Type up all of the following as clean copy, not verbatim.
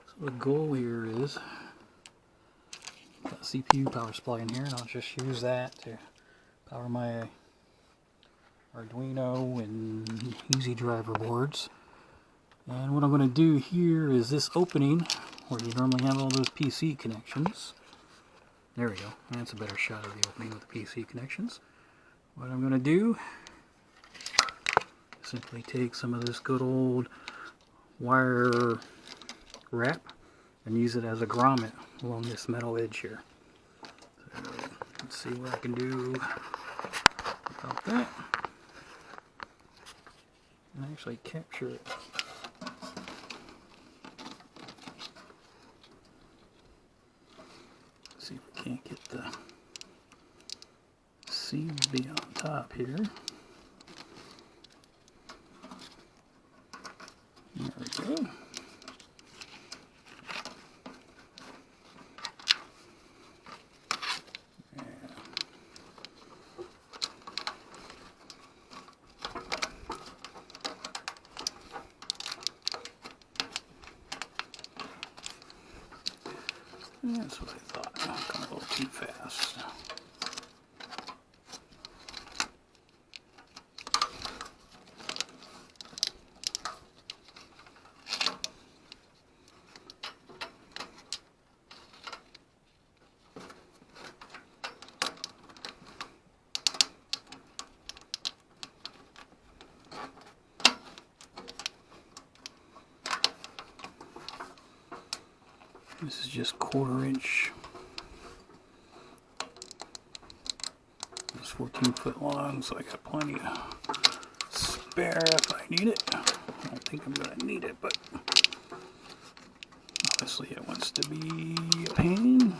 So the goal here is, got a CPU power supply in here, and I'll just use that to power my Arduino and Easy Driver boards. And what I'm going to do here is this opening where you normally have all those PC connections. There we go. That's a better shot of the opening with the PC connections. What I'm going to do, simply take some of this good old wire wrap and use it as a grommet along this metal edge here. So let's see what I can do about that. And actually capture it. See if we can't get the seam to be on top here. There we go. That's what I thought. I've gone a little too fast. This is just 1/4 inch. It's 14 foot long, so I got plenty of spare if I need it. I don't think I'm going to need it, but obviously it wants to be a pain.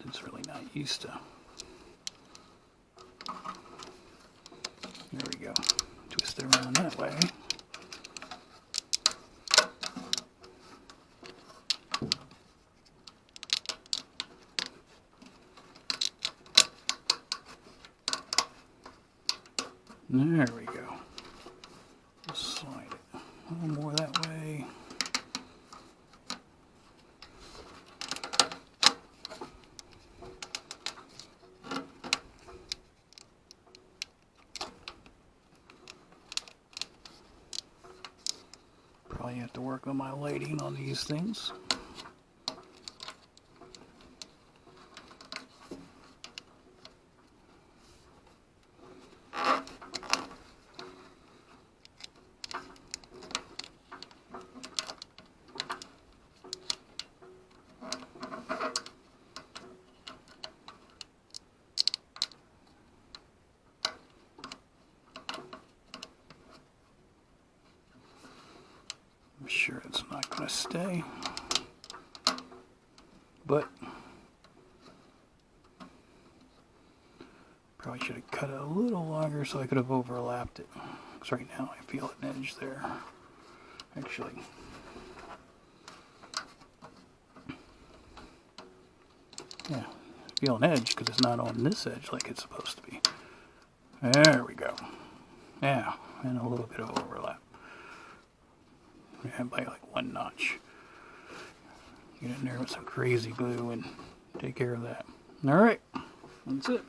It's really not used to. There we go. Twist it around that way. There we go. Just slide it a little more that way. Probably have to work on my lighting on these things. I'm sure it's not going to stay, but probably should have cut it a little longer so I could have overlapped it, because right now I feel an edge there. Actually, yeah, I feel an edge because it's not on this edge like it's supposed to be. There we go. Yeah, and a little bit of overlap. Yeah, by like 1 notch. Get in there with some crazy glue and take care of that. Alright, that's it.